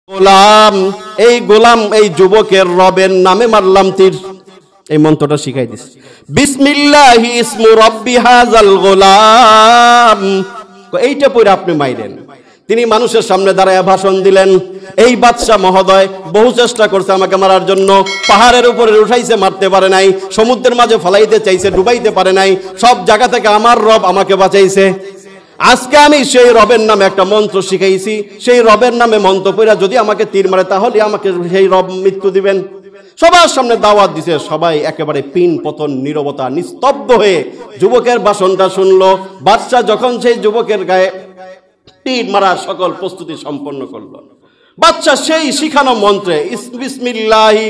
গোলাম, এই গোলাম এই যুবকের রবের নামে মারলাম তীর। এই মন্ত্রটা শিখাই দিস, বিসমিল্লাহি ইসমু রব্বি হাযাল গোলাম। এইটা পড়ে আপনি মাইরেন। তিনি মানুষের সামনে দাঁড়ায় ভাষণ দিলেন, এই বাদশাহ মহোদয় বহু চেষ্টা করছে আমাকে মারার জন্য, পাহাড়ের উপরে উঠাইছে মারতে পারে নাই, সমুদ্রের মাঝে ফলাইতে চাইছে ডুবাইতে পারে নাই, সব জায়গা থেকে আমার রব আমাকে বাঁচাইছে। আজকে আমি সেই রবের নামে একটা মন্ত্র শিখাইছি, সেই রবের নামে মন্ত্র পড়া যদি আমাকে তীর মারে তাহলে আমাকে সেই রব মৃত্যু দিবেন। সবার সামনে দাওয়াত দিছে, সবাই একেবারে পিন পতন নীরবতা নিস্তব্ধ হয়ে যুবকের ভাষণটা শুনলো। বাদশা যখন সেই যুবকের গায়ে তীর মারার সকল প্রস্তুতি সম্পন্ন করলো, বাদশা সেই শিখানো মন্ত্রে বিসমিল্লাহি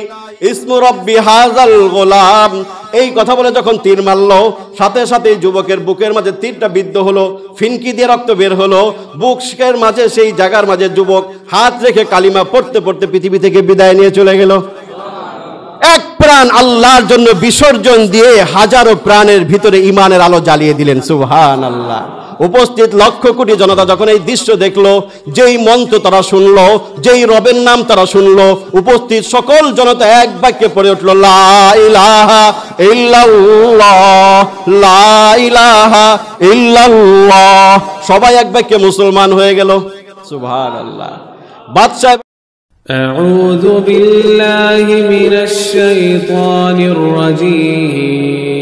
ইসমু রব্বি হাযাল গোলাম এই কথা বলে যখন তীর মারলো, সাথে সাথে যুবকের বুকের মাঝে তীরটা বিদ্ধ হলো, ফিনকি দিয়ে রক্ত বের হলো। বুকের মাঝে সেই জায়গার মাঝে যুবক হাত রেখে কালিমা পড়তে পড়তে পৃথিবী থেকে বিদায় নিয়ে চলে গেল। এক প্রাণ আল্লাহর জন্য বিসর্জন দিয়ে হাজারো প্রাণের ভিতরে ঈমানের আলো জ্বালিয়ে দিলেন। সুবহানাল্লাহ। উপস্থিত লক্ষ কোটি জনতা যখন এই দৃশ্য দেখলো, যেই মন্ত্র তারা শুনলো, যেই রবের নাম তারা শুনলো, উপস্থিত সকল জনতা এক বাক্যে পড়ে উঠলো, লা ইলাহা ইল্লাল্লাহ, লা ইলাহা ইল্লাল্লাহ। সবাই এক বাক্যে মুসলমান হয়ে গেল। সুবহানাল্লাহ। বাদশা আউযু বিল্লাহি মিনাশ শাইতানির রাজীম।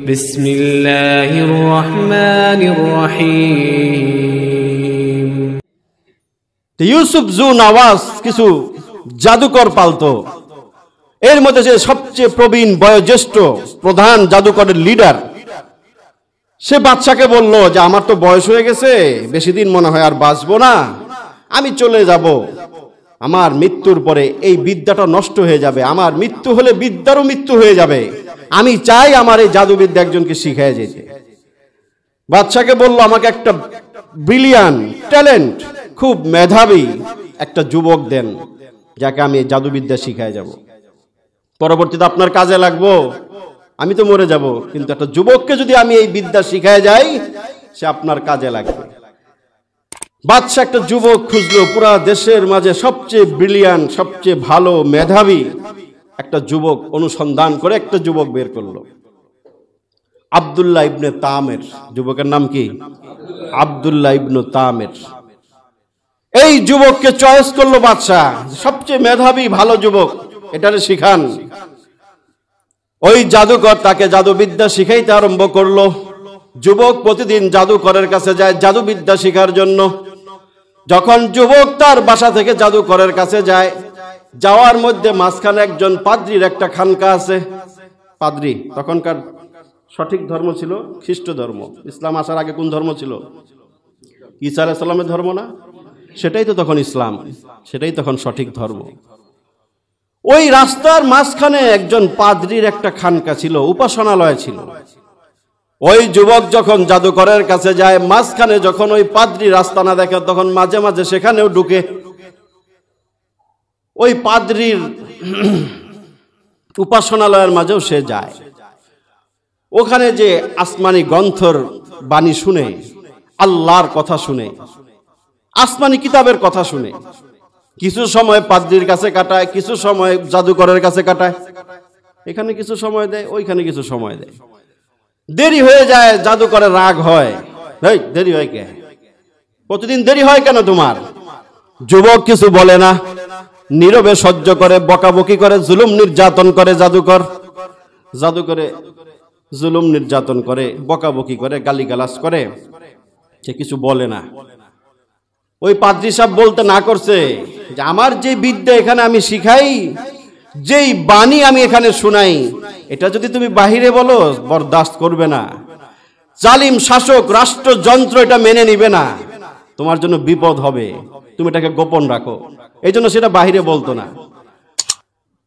বিসমিল্লাহির রহমানির রহিম। ইউসুফ জু নওয়াজ কিছু জাদুকর পালতো। এর মধ্যে যে সবচেয়ে প্রবীণ বয়োজ্যেষ্ঠ প্রধান জাদুকরের লিডার, সে বাদশাকে বলল যে আমার তো বয়স হয়ে গেছে, বেশি দিন মনে হয় আর বাঁচবো না, আমি চলে যাব। আমার মৃত্যুর পরে এই বিদ্যাটা নষ্ট হয়ে যাবে, আমার মৃত্যু হলে বিদ্যারও মৃত্যু হয়ে যাবে। আমি চাই আমার এই জাদুবিদ্যা একজনকে শিখায় যেতে। বাদশাকে বলল আমাকে একটা ব্রিলিয়ান্ট ট্যালেন্ট, খুব মেধাবী একটা যুবক দেন, যাকে আমি এই জাদুবিদ্যা শিখায় যাব। পরবর্তীতে আপনার কাজে লাগবো, আমি তো মরে যাব, কিন্তু একটা যুবককে যদি আমি এই বিদ্যা শিখায় যাই, সে আপনার কাজে লাগবে। বাদশা একটা যুবক খুঁজলো, পুরা দেশের মাঝে সবচেয়ে ব্রিলিয়ান্ট, সবচেয়ে ভালো মেধাবী একটা যুবক অনুসন্ধান করে একটা যুবক বের করলো। আব্দুল্লাহ ইবনে তামের, যুবকের নাম কি? আব্দুল্লাহ ইবনে তামের। এই যুবককে চয়েস করলো বাদশা, সবচেয়ে মেধাবী ভালো যুবক, এটারে শিখান। ওই জাদুকর তাকে জাদুবিদ্যা শিখাইতে আরম্ভ করলো। যুবক প্রতিদিন জাদুকরের কাছে যায় জাদুবিদ্যা শিখার জন্য। যখন যুবক তার বাসা থেকে জাদুকরের কাছে যায়, যাওয়ার মধ্যে মাঝখানে একজন পাদ্রীর একটা খানকা আছে। পাদ্রী তখনকার সঠিক ধর্ম ছিল খ্রিস্ট ধর্ম। ইসলাম আসার আগে কোন ধর্ম ছিল? ঈসা আলাইহিস সালামের ধর্ম না? সেটাই তো তখন ইসলাম, সেটাই তখন সঠিক ধর্ম। ওই রাস্তার মাঝখানে একজন পাদ্রীর একটা খানকা ছিল, উপাসনালয় ছিল। ওই যুবক যখন জাদুকরের কাছে যায়, মাঝখানে যখন ওই পাদ্রী রাস্তা না দেখে, তখন মাঝে মাঝে সেখানেও ঢুকে। ওই পাদ্রীর উপাসনালয়ের মাঝেও সে যায়। ওখানে যে আসমানি গ্রন্থর বাণী শুনে, আল্লাহর কথা শুনে, আসমানি কিতাবের কথা শুনে, কিছু সময় পাদ্রীর কাছে কাটায়, কিছু সময় জাদুকরের কাছে কাটায়। এখানে কিছু সময় দেয়, ওইখানে কিছু সময় দেয়। দেরি হয়ে যায়, জাদুকরের রাগ হয়, এই দেরি হয় কে, প্রতিদিন দেরি হয় কেন তোমার? যুবক কিছু বলে না, নীরবে সহ্য করে, বকাবকি করে, জুলুম নির্যাতন করে। জাদুকরে জুলুম নির্যাতন করে, বকাবকি করে, গালিগালাজ করে, সে কিছু বলে না। ওই পাদ্রী সাহেব বলতে না করছে যে আমার যে বিদ্যা এখানে আমি শিখাই, যেই বাণী আমি এখানে শুনাই, এটা যদি তুমি বাহিরে বলো বরদাস্ত করবে না। জালিম শাসক রাষ্ট্রযন্ত্র এটা মেনে নিবে না, তোমার জন্য বিপদ হবে, তুমি এটাকে গোপন রাখো। এই জন্য সেটা বাহিরে বলতো না।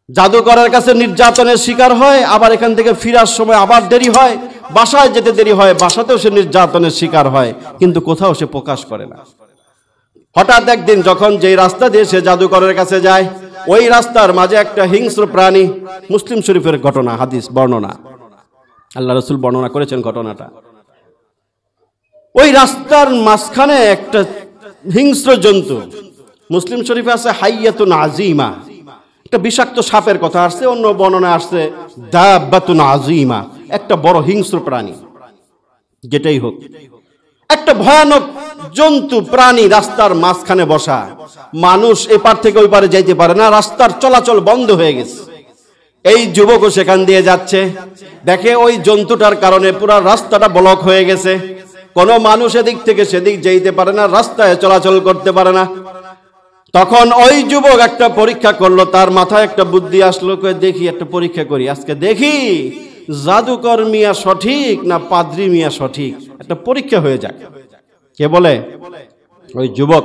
জাদুকরের কাছে নির্যাতনের শিকার হয়, আবার এখান থেকে ফিরার সময় আবার দেরি হয়, বাসায় যেতে দেরি হয়, বাসাতেও সে নির্যাতনের শিকার হয়, কিন্তু কোথাও সে প্রকাশ করে না। হঠাৎ একদিন যখন যেই রাস্তা দিয়ে সে জাদুকরের কাছে যায়, ওই রাস্তার মাঝে একটা হিংস্র প্রাণী, মুসলিম শরীফের ঘটনা, হাদিস বর্ণনা, আল্লাহ রাসূল বর্ণনা করেছেন ঘটনাটা। ওই রাস্তার মাঝখানে একটা হিংস্র জন্তু, মুসলিম শরীফে আছে হাইয়াতুন আজিমা, একটা বিষাক্ত সাপের কথা আসছে, অন্য বর্ণনা আসছে দাব্বাতুন আজিমা, একটা বড় হিংস্র প্রাণী। যেটাই হোক, একটা ভয়ানক জন্তু প্রাণী রাস্তার মাঝখানে বসা, মানুষ এপার থেকে ওই পারে যাইতে পারে না, রাস্তার চলাচল বন্ধ হয়ে গেছে। এই যুবকও সেখান দিয়ে যাচ্ছে, দেখে ওই জন্তুটার কারণে পুরো রাস্তাটা ব্লক হয়ে গেছে, কোনো মানুষ এদিক থেকে সেদিক যাইতে পারে না, রাস্তায় চলাচল করতে পারে না। তখন ওই যুবক একটা পরীক্ষা করলো, তার মাথায় একটা বুদ্ধি আসলো, দেখি একটা পরীক্ষা করি, আজকে দেখি জাদুকর মিয়া সঠিক না পাদ্রী মিয়া সঠিক, একটা পরীক্ষা হয়ে যাক। কে বলে? ওই যুবক।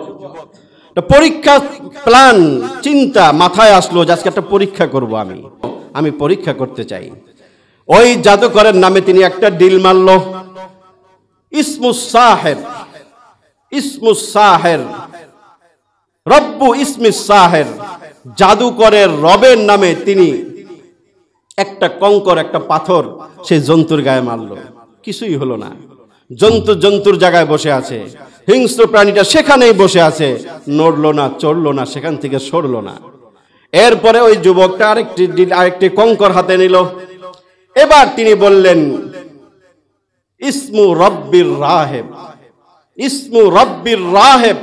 একটা পরীক্ষা প্ল্যান চিন্তা মাথায় আসলো যে আজকে একটা পরীক্ষা করব, আমি পরীক্ষা করতে চাই। ওই জাদুকরের নামে তিনি একটা ডিল মারলো, ইসমুস সাহের, ইসমুস সাহের রব্বু ইসমিস সাহের, জাদুকরের রবের নামে তিনি একটা কঙ্কর, একটা পাথর সেই জন্তুর গায়ে মারলো। কিছুই হলো না, জন্তুর জায়গায় বসে আছে, হিংস্র প্রাণীটা সেখানেই বসে আছে, নড়লো না, চড়লো না, সেখান থেকে সরলো না। এরপরে ওই যুবকটা আরেকটি কঙ্কর হাতে নিল। এবার তিনি বললেন ইসমু রব্বির রাহেব, ইসমু রব্বির রাহেব,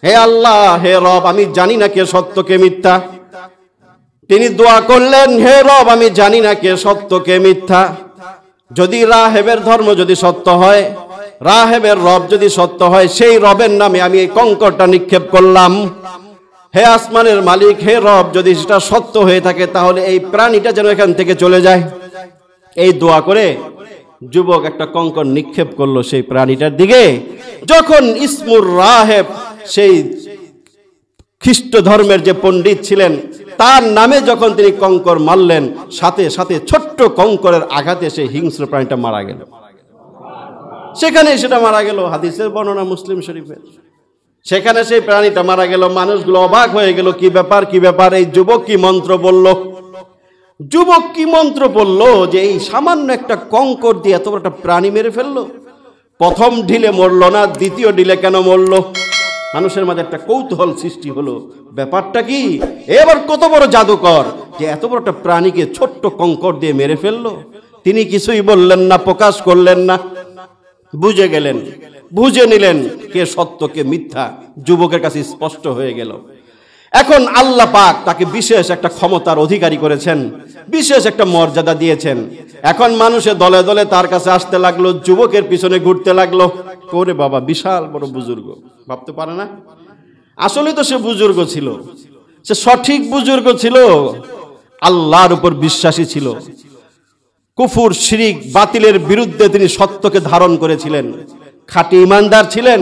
হে আল্লাহ, হে রব, আমি জানি না কে সত্য কে মিথ্যা। তিনি দোয়া করলেন, হে রব, আমি জানি না কে সত্য কে মিথ্যা। যদি রাহেবের ধর্ম যদি সত্য হয়, রাহেবের রব যদি সত্য হয়, সেই রবের নামে আমি এই কঙ্করটা নিক্ষেপ করলাম। হে আসমানের মালিক, হে রব, যদি সেটা সত্য হয়ে থাকে তাহলে এই প্রাণীটা যেন এখান থেকে চলে যায়। এই দোয়া করে যুবক একটা কঙ্কর নিক্ষেপ করলো সেই প্রাণীটার দিকে। যখন ইসমুর রাহেব, সেই খ্রিস্ট ধর্মের যে পণ্ডিত ছিলেন, তার নামে যখন তিনি কঙ্কর মারলেন, সাথে সাথে ছোট্ট কঙ্করের আঘাতে সেই হিংস্র প্রাণীটা মারা গেল। সেখানে সেটা মারা গেল, হাদিসের বর্ণনা মুসলিম শরীফের। সেখানে সেই প্রাণীটা মারা গেল। মানুষগুলো অবাক হয়ে গেল, কি ব্যাপার, কি ব্যাপার? এই যুবক কি মন্ত্র বলল? যুবক কি মন্ত্র বললো যে এই সামান্য একটা কঙ্কর দিয়ে এত বড় একটা প্রাণী মেরে ফেললো? প্রথম ঢিলে মরলো না, দ্বিতীয় ঢিলে কেন মরলো? মানুষের মাঝে একটা কৌতূহল সৃষ্টি হলো, ব্যাপারটা কি? এবার কত বড় জাদুকর যে এত বড় একটা প্রাণীকে ছোট্ট কঙ্কর দিয়ে মেরে ফেললো? তিনি কিছুই বললেন না, প্রকাশ করলেন না। বুঝে গেলেন, বুঝে নিলেন কে সত্য কে মিথ্যা, যুবকের কাছে স্পষ্ট হয়ে গেল। এখন আল্লাহ পাক তাকে বিশেষ একটা ক্ষমতার অধিকারী করেছেন, বিশেষ একটা মর্যাদা দিয়েছেন। এখন মানুষে দলে দলে তার কাছে আসতে লাগলো, যুবকের পিছনে ঘুরতে লাগলো। ওরে বাবা, বিশাল বড় বুজুর্গ, ভাবতে পারে না? আসলে তো সে বুজুর্গ ছিল, সে সঠিক বুজুর্গ ছিল, আল্লাহর উপর বিশ্বাসী ছিল, কুফুর শিরিক বাতিলের বিরুদ্ধে তিনি সত্যকে ধারণ করেছিলেন, খাঁটি ইমানদার ছিলেন।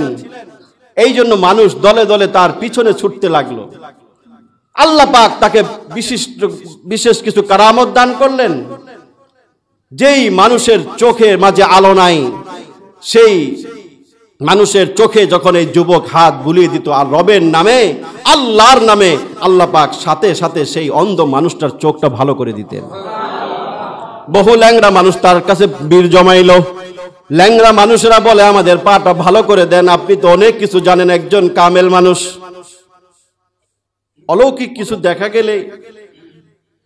এই জন্য মানুষ দলে দলে তার পিছনে ছুটতে লাগলো। আল্লাহ পাক তাকে বিশেষ কিছু কারামত দান করলেন। যেই মানুষের চোখের মাঝে আলো নাই, সেই মানুষের চোখে যখন এই যুবক হাত বুলিয়ে দিত আর রবের নামে, আল্লাহর নামে, আল্লাহ পাক সাথে সাথে সেই অন্ধ মানুষটার চোখটা ভালো করে দিতেন। বহু ল্যাংড়া মানুষ তার কাছে বীর জমাইল। ল্যাংড়া মানুষেরা বলে, আমাদের পাটা ভালো করে দেন, আপনি তো অনেক কিছু জানেন, একজন কামেল মানুষ। অলৌকিক কিছু দেখা গেলে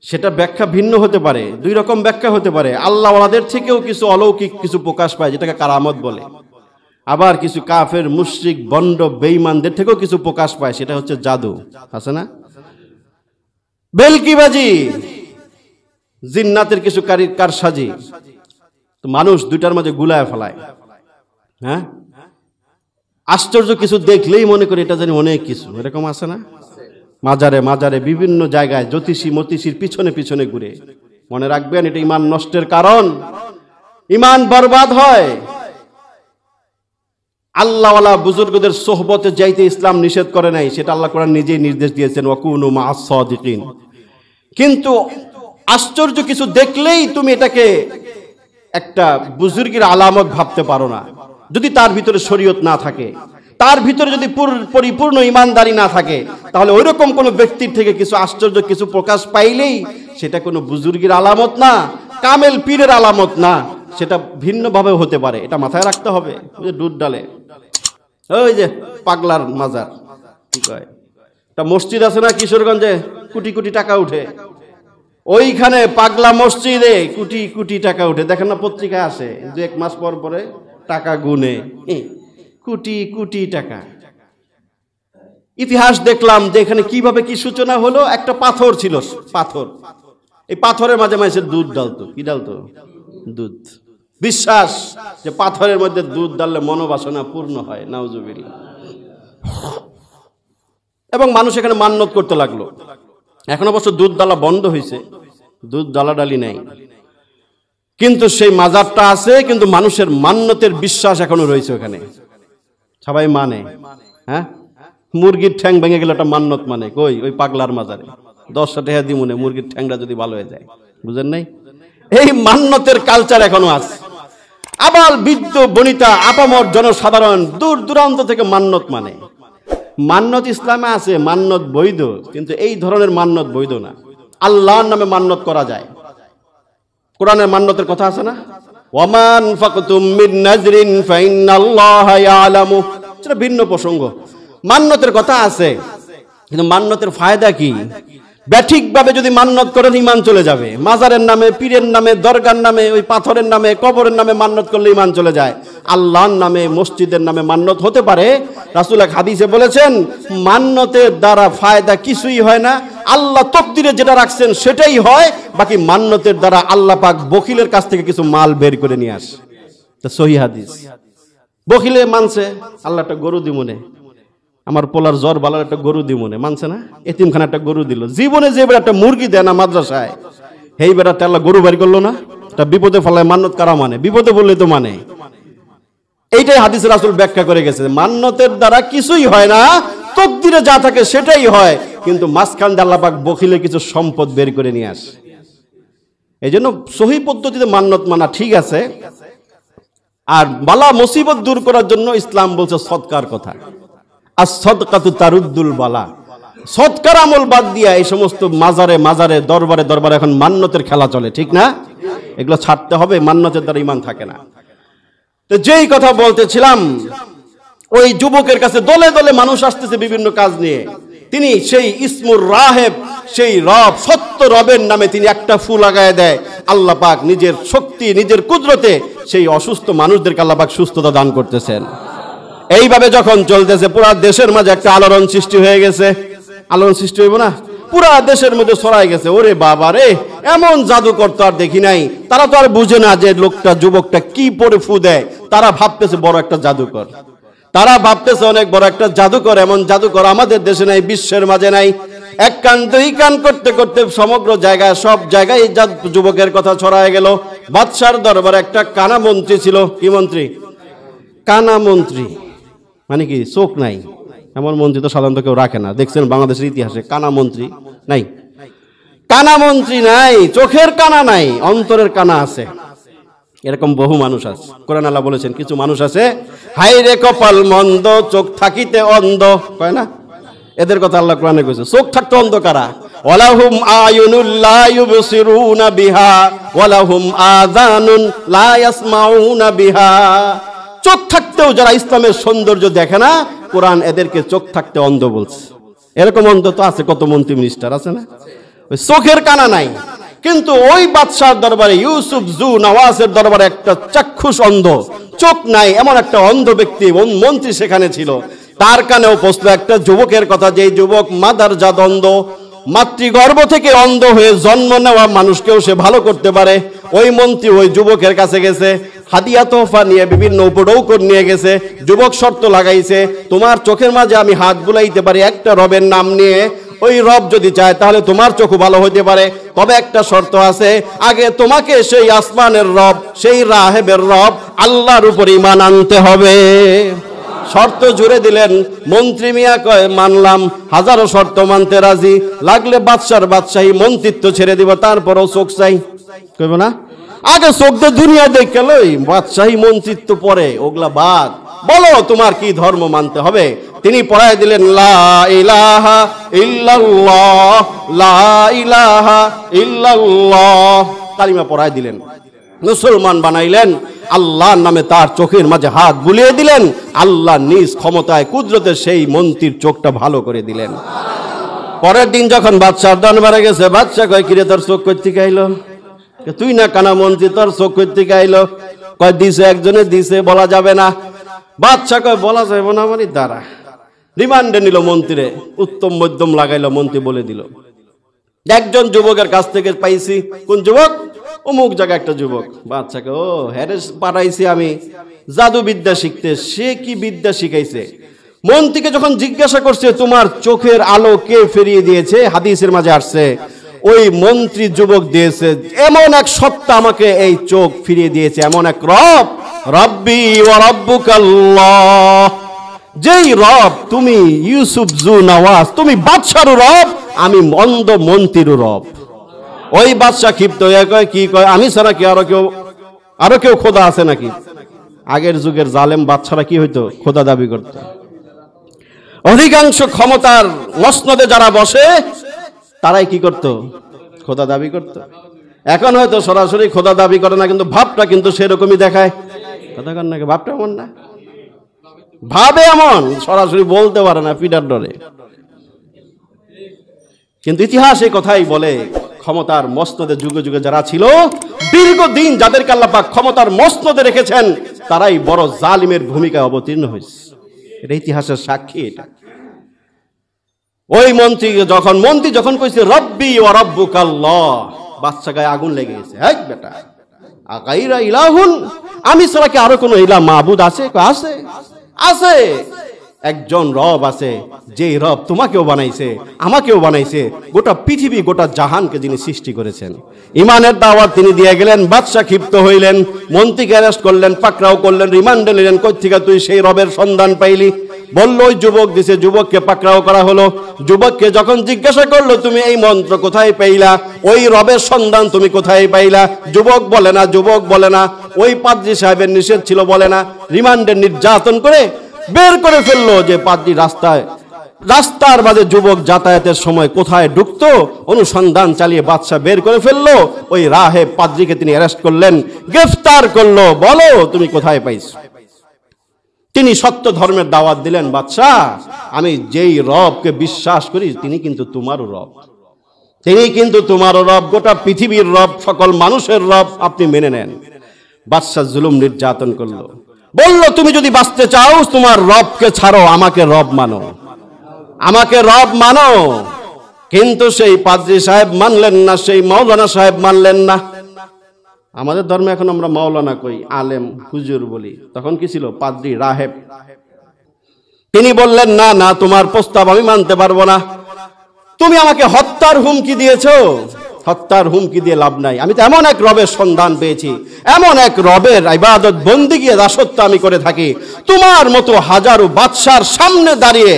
সেটা ব্যাখ্যা ভিন্ন হতে পারে, দুই রকম ব্যাখ্যা হতে পারে। আল্লাহ ওয়ালাদের থেকেও কিছু অলৌকিক কিছু প্রকাশ পায়, যেটাকে কারামত বলে। আবার কিছু কাফের, মুশরিক, বন্ড, বেঈমানদের থেকেও কিছু প্রকাশ পায়, সেটা হচ্ছে জাদু, আছে না? বেলকিবাজি, জিন্নাতের কিছু কারসাজি, তো মানুষ দুইটার মাঝে গুলায় ফেলায়। হ্যাঁ, আশ্চর্য কিছু দেখলেই মনে করি এটা জানি অনেক কিছু, এরকম আছে না? মাজারে মাজারে বিভিন্ন জায়গায় জ্যোতিষী মতিষীর পিছনে পিছনে ঘুরে। মনে রাখবেন, এটা ইমান নষ্টের কারণ, ইমান বরবাদ হয়। আল্লাহওয়ালা বুজুর্গদের সোহবতে যাইতে ইসলাম নিষেধ করে নাই, সেটা আল্লাহ কোরআন নিজেই নির্দেশ দিয়েছেন, ওয়াকুনু মা'আস সাদিকিন। কিন্তু আশ্চর্য কিছু দেখলেই তুমি এটাকে একটা বুজুর্গের আলামত ভাবতে পারো না, যদি তার ভিতরে শরীয়ত না থাকে, তার ভিতরে যদি পরিপূর্ণ ইমানদারি না থাকে, তাহলে ওইরকম কোনো ব্যক্তির থেকে কিছু আশ্চর্য কিছু প্রকাশ পাইলেই সেটা কোনো বুজুর্গের আলামত না, কামেল পীরের আলামত না, সেটা ভিন্নভাবে হতে পারে। এটা মাথায় রাখতে হবে। ওই যে দুধ ডালে, ওই যে পাগলার মাজার, কি কয়, একটা মসজিদ আছে না কিশোরগঞ্জে, কোটি কোটি টাকা উঠে, ওইখানে পাগলা মসজিদে কোটি কোটি টাকা উঠে। দেখেন না পত্রিকায় আসে, 1 মাস পর পরে টাকা গুনে কোটি কোটি টাকা। ইতিহাস দেখলাম যে এখানে কিভাবে কি সূচনা হলো। একটা পাথর ছিল, পাথর, এই পাথরের মাঝে মানুষের দুধ ডালতো। কি ডালতো? দুধ। বিশ্বাস যে পাথরের মধ্যে দুধ ডাললে মনোবাসনা পূর্ণ হয়, নাউজুবিল্লাহ। এবং মানুষ এখানে মান্যত করতে লাগলো। এখন অবশ্য দুধ ডালা বন্ধ হয়েছে, দুধ ডালাডালি নাই, কিন্তু সেই মাজারটা আছে, কিন্তু মানুষের মান্যতের বিশ্বাস এখনো রয়েছে ওখানে। সবাই মানে, হ্যাঁ, মুরগির ঠ্যাং ভেঙে গেলে একটা মান্যত মানে, কই ওই পাগলার মাজারে 10 টাকা দিমুনে মুরগির ঠ্যাংটা যদি ভালো হয়ে যায়, বুঝেন নাই? এই মান্যতের কালচার এখনো আছে। আবার বৃদ্ধ বনিতা আপামর জনসাধারণ দূর দূরান্ত থেকে মান্যত মানে। মান্যত ইসলামে আছে, মান্যত বৈধ, কিন্তু এই ধরনের মান্যত বৈধ না। আল্লাহর নামে মান্যত করা যায়। কোরআনের মান্যতের কথা আছে না, ওয়ামান ফাকতুম মিন নাজরিন ফাইন্নাল্লাহা ইয়ালামু, এটা ভিন্ন প্রসঙ্গ। মান্যতের কথা আছে, কিন্তু মান্যতের ফায়দা কি? ব্যাঠিকভাবে যদি মান্যত করেন ঈমান চলে যাবে। মাজারের নামে, পীরের নামে, দরগার নামে, ওই পাথরের নামে, কবরের নামে মান্যত করলে ঈমান চলে যায়। আল্লাহর নামে, মসজিদের নামে মান্যত হতে পারে। রাসূল এক হাদিসে বলেছেন, মান্যতের দ্বারা ফায়দা কিছুই হয় না, আল্লাহ তকদিরে যেটা রাখছেন সেটাই হয়। বাকি মান্যতের দ্বারা আল্লাহ পাক বখিলের কাছ থেকে কিছু মাল বের করে নিয়ে আসে। তো সহিহ হাদিস। বখিলে মানছে, আল্লাহ একটা গরু দিমনে, আমার পোলার জ্বর বালার একটা গরু দিমনে, মানছে না? এতিমখানা একটা গরু দিল। জীবনে যে বেড়া একটা মুরগি দেয় না মাদ্রাসায়, এই বেড়া আল্লাহ গরু বাড়ি করলো না? এটা বিপদে ফলায় মান্যত কারা মানে? বিপদে বললে তো মানে। এইটাই হাদিসে রাসূল ব্যাখ্যা করে গেছে, মান্যতের দ্বারা কিছুই হয় না, তকদিরে যা থাকে সেটাই হয়, কিন্তু মাঝখান দিয়ে আল্লাহ পাক বখিলে কিছু সম্পদ বের করে নিয়ে আসে। এই জন্য সহি পদ্ধতিতে মান্যত মানা ঠিক আছে। আর বালা মুসিবত দূর করার জন্য ইসলাম বলছে সদকার কথা। আর সদকাতু তারুদ্দুল বালা, সদকার আমল বাদ দিয়া এই সমস্ত মাজারে মাজারে, দরবারে দরবারে এখন মান্যতের খেলা চলে, ঠিক না? এগুলো ছাড়তে হবে, মান্যতের দ্বারা ঈমান থাকে না। তো যেই কথা বলতেছিলাম, ওই যুবকের কাছে দলে দলে মানুষ আসতেছে বিভিন্ন কাজ নিয়ে। তিনি সেই ইসমুর রাহেব, সেই রব, সত্য রবের নামে তিনি একটা ফু লাগায় দেয়। আল্লাহ পাক নিজের শক্তি, নিজের কুদরতে সেই অসুস্থ মানুষদেরকে আল্লাহ পাক সুস্থতা দান করতেছেন। এইভাবে যখন চলতেছে, পুরা দেশের মাঝে একটা আলোড়ন সৃষ্টি হয়ে গেছে। আলোড়ন সৃষ্টি হইব না? পুরা দেশের মধ্যে ছড়াই গেছে, ওরে বাবা রে, এমন জাদুকর তো আর দেখি নাই। তারা তো আর বুঝে না যে লোকটা, যুবকটা কি পরে ফু দেয়। তারা ভাবতেছে বড় একটা জাদুকর, তারা ভাবতেছে অনেক বড় একটা জাদুকর। এমন জাদুকর আমাদের দেশে নাই, বিশ্বের মাঝে নাই। এক কান দুই কান করতে করতে সমগ্র জায়গায়, সব জায়গায় এই যুবকের কথা ছড়ায় গেল। বাদশার দরবারে একটা কানা মন্ত্রী ছিল। কি মন্ত্রী? কানা মন্ত্রী মানে কি? চোখ নাই, এমন মন্ত্রী তো সাধারণত কেউ রাখে না। দেখছেন বাংলাদেশের ইতিহাসে কানা মন্ত্রী নাই? কানা মন্ত্রী নাই, চোখের কানা নাই, অন্তরের কানা আছে। এরকম বহু মানুষ আছে। কোরআন আল্লাহ বলেছেন, কিছু মানুষ আছে হাই রে কপাল মন্দ, চোখ থাকিতে অন্ধ, কয় না? এদের কথা আল্লাহ কোরআনে কইছে। চোখ থাকতে অন্ধ কারা? ওয়ালাহুম আয়ুনুল লা ইউবসিরুনা বিহা ওয়ালাহুম আযানুন লা ইয়াসমাউনা বিহা। চোখ থাকতেও যারা ইসলামের সৌন্দর্য দেখে না, কোরআন এদেরকে চোখ থাকতে অন্ধ বলছে। এরকম অন্ধ তো আছে, কত মন্ত্রী মিনিস্টার আছে না? ওই চোখের কানা নাই। কিন্তু ওই বাদশার দরবারে, ইউসুফ জু নওয়াজের দরবারে একটা চাক্ষুষ অন্ধ, চোখ নাই এমন একটা অন্ধ ব্যক্তি, মন্ত্রী সেখানে ছিল। তার কানেও পৌঁছলো একটা যুবকের কথা, যে যুবক মাদারজাত অন্ধ, মাতৃগর্ভ থেকে অন্ধ হয়ে জন্ম নেওয়া মানুষকেও সে ভালো করতে পারে। ওই মন্ত্রী ওই যুবকের কাছে গেছে, হাদিয়া তোহফা নিয়ে, বিভিন্ন উপঢৌকন নিয়ে গেছে। যুবক শর্ত লাগাইছে, তোমার চোখের মাঝে আমি হাত বুলাইতে পারি একটা রবের নাম নিয়ে, ওই রব যদি চায় তাহলে তোমার চোখও ভালো হইতে পারে। তবে একটা শর্ত আছে, আগে তোমাকে সেই আসমানের রব, সেই রাহেবের রব আল্লাহর উপর ঈমান আনতে হবে। শর্ত জুড়ে দিলেন। মন্ত্রী মিয়া কয়, মানলাম, হাজারো শর্ত মানতে রাজি, লাগলে বাদশার বাদশাহী মন্ত্রিত্ব ছেড়ে দিব, তারপরও চোখ চাই। কইব না? আগে চোখ দিয়ে দুনিয়া দেখে লই, বাদশাহী মন্ত্রিত্ব পরে, ওগুলা বাদ। বলো তোমার কি ধর্ম মানতে হবে? তিনি পড়ায় দিলেন, লা ইলাহা ইল্লাল্লাহ, লা ইলাহা ইল্লাল্লাহ, কালিমা পড়ায় দিলেন, মুসলমান বানাইলেন। আল্লাহর নামে তার চোখের মাঝে হাত বুলিয়ে দিলেন। আল্লাহ নিজ ক্ষমতায় কুদরতে সেই মন্ত্রীর চোখটা ভালো করে দিলেন। পরের দিন যখন বাদশার দরবারে গেছে, বাদশা কয় কিরে তোর চোখ কই থেকে আইলো? তুই না কানা মন্ত্রী, তোর চোখ কই থেকে আইলো? কয় দিছে, একজনে দিছে, বলা যাবে না। বাদশা কয় বলা যাবে না মানে দাঁড়া। রিমান্ডে নিল মন্ত্রীরে, উত্তম মধ্যম লাগাইলো, মন্ত্রী বলে দিল একজন যুবকের কাছ থেকে পাইছি। কোন যুবক? অমুক জায়গা একটা যুবক। বাদশাকে ও হ্যারেস পাঠাইছি আমি জাদু বিদ্যা শিখতে। সে কি বিদ্যা শিখাইছে? মন্ত্রীকে যখন জিজ্ঞাসা করছে তোমার চোখের আলো কে ফিরিয়ে দিয়েছে, হাদিসের মাঝে আসছে ওই মন্ত্রী যুবক দিয়েছে। এমন এক সত্তা আমাকে এই চোখ ফিরিয়ে দিয়েছে, এমন এক রব, রব্বি ওয়া রব্বুকাল্লাহ, যেই রব তুমি ইউসুফ জু নওয়াজ, তুমি বাদশারও রব, আমি অন্ধ মন্ত্রীরও রব। ওই বাদশা ক্ষিপ্ত হয়ে কয় কি কয়, আমি ছাড়া কি আরো কেউ খোদা আছে নাকি? আগের যুগের জালেম বাদশারা কি হইতো? খোদা দাবি করত। অধিকাংশ ক্ষমতার মসনদে যারা বসে তারাই কি করত? খোদা দাবি করত। এখন হয়তো সরাসরি খোদা দাবি করে না, কিন্তু ভাবটা কিন্তু সেরকমই দেখায়। কথা কন নাকি? ভাবটা এমন না, ভাবে এমন, সরাসরি বলতে পারে না পিটার ডরে। কিন্তু ইতিহাস এই কথাই বলে, ক্ষমতার মসনদে যুগে যুগে যারা ছিল, দীর্ঘদিন যাদেরকে আল্লাহ পাক ক্ষমতার মসনদে রেখেছেন, তারাই বড় জালিমের ভূমিকায় অবতীর্ণ হয়েছে। এটা ইতিহাসের সাক্ষী। এটা ওই মন্ত্রী যখন কইছে রব্বি ওয়া রব্বুকাল্লাহ, বাদশা গায়ে আগুন লেগে গেছে। এই বেটা, আগাইরা ইলাহুন, আমি ছাড়া কি আরো কোনো ইলাহ মাবুদ আছে? আছে, আছে। একজন রব আছে, যে রব তোমাকেও বানাইছে, আমাকেও বানাইছে, গোটা পৃথিবী গোটা জাহানকে যিনি সৃষ্টি করেছেন। ইমানের দাওয়াত তিনি দিয়ে গেলেন। বাদশা ক্ষিপ্ত হইলেন, মন্ত্রীকে অ্যারেস্ট করলেন, পাকড়াও করলেন, রিমান্ডে নিলেন। কই থেকে তুই সেই রবের সন্ধান পাইলি? বলল ওই যুবক দিছে। যুবককে পাকড়াও করা হলো। যুবককে যখন জিজ্ঞাসা করলো তুমি এই মন্ত্র কোথায় পাইলা, ওই রবের সন্ধান তুমি কোথায় পাইলা, যুবক বলে না। ওই পাদ্রী সাহেবের নিষেধ ছিল বলে না। রিমান্ডে নির্যাতন করে বের করে ফেললো যে পাদ্রী রাস্তার মাঝে যুবক যাতায়াতের সময় কোথায় ঢুকতো, অনুসন্ধান চালিয়ে বাদশা বের করে ফেললো। ওই রাহেব পাদ্রীকে তিনি অ্যারেস্ট করলেন, গ্রেফতার করলো। বলো তুমি কোথায় পাইছো? তিনি সত্য ধর্মের দাওয়াত দিলেন। বাদশা, আমি যেই রবকে বিশ্বাস করি তিনি কিন্তু তোমারও রব, গোটা পৃথিবীর রব, সকল মানুষের রব, আপনি মেনে নেন। বাদশা জুলুম নির্যাতন করলো, বলল তুমি যদি বাঁচতে চাও তোমার রবকে ছাড়ো, আমাকে রব মানো। কিন্তু সেই পাদ্রী সাহেব মানলেন না, সেই মাওলানা সাহেব মানলেন না। আমাদের ধর্মে এখন আমরা মাওলানা কই, আলেম হুজুর বলি। তখন কি ছিল? পাদ্রী, রাহেব। তিনি বললেন না না, তোমার প্রস্তাব আমি মানতে পারবো না। তুমি আমাকে হত্যার হুমকি দিয়েছো, হত্যার হুমকি দিয়ে লাভ নাই। আমি তো এমন এক রবের সন্ধান পেয়েছি, এমন এক রবের ইবাদত বন্দেগী দাসত্ব আমি করে থাকি। তোমার মতো হাজারো বাদশার সামনে দাঁড়িয়ে,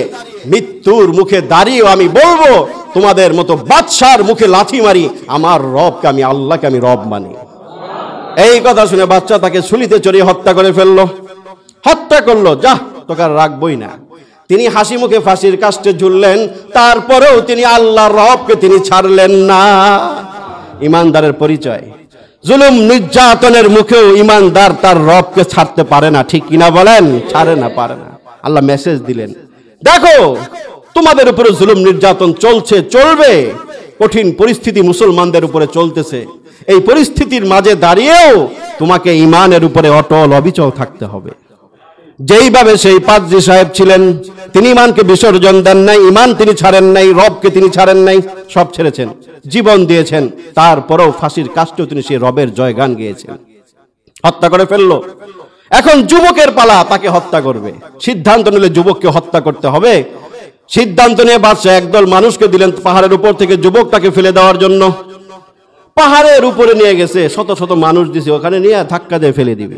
মৃত্যুর মুখে দাঁড়িয়েও আমি বলবো তোমাদের মতো বাদশার মুখে লাথি মারি আমার রবকে, আমি আল্লাহকে আমি রব মানি। এই কথা শুনে বাচ্চা তাকে ছুরিতে চড়িয়ে হত্যা করে ফেললো, হত্যা করলো। যা, তোকে আর রাখবই না। তিনি হাসি মুখে ফাঁসির কাস্টে ঝুললেন। তারপরেও তিনি আল্লাহর রবকে তিনি ছাড়লেন না। ইমানদারের পরিচয়। জুলুম নির্যাতনের মুখেও ইমানদার তার রবকে ছাড়তে পারে না, ঠিক কিনা বলেন? ছাড়ে না, পারে না। আল্লাহ মেসেজ দিলেন, দেখো তোমাদের উপরে জুলুম নির্যাতন চলছে, চলবে। কঠিন পরিস্থিতি মুসলমানদের উপরে চলতেছে। এই পরিস্থিতির মাঝে দাঁড়িয়েও তোমাকে ইমানের উপরে অটল অবিচল থাকতে হবে। যেইভাবে সেই পাদ্রী সাহেব ছিলেন, তিনি ইমানকে বিসর্জন দেন নাই, ইমান তিনি ছাড়েন নাই, রবকে তিনি ছাড়েন নাই, সব ছেড়েছেন, জীবন দিয়েছেন। তারপরেও ফাঁসির কাষ্ঠেও তিনি সেই রবের জয়গান গেয়েছেন। হত্যা করে ফেললো। এখন যুবকের পালা, তাকে হত্যা করবে। সিদ্ধান্ত নিলে যুবককে হত্যা করতে হবে। সিদ্ধান্ত নিয়ে বাদশা একদল মানুষকে দিলেন পাহাড়ের উপর থেকে যুবকটাকে ফেলে দেওয়ার জন্য। পাহাড়ের উপরে নিয়ে গেছে, শত শত মানুষ দিছে, ওখানে নিয়ে ধাক্কা দিয়ে ফেলে দিবে।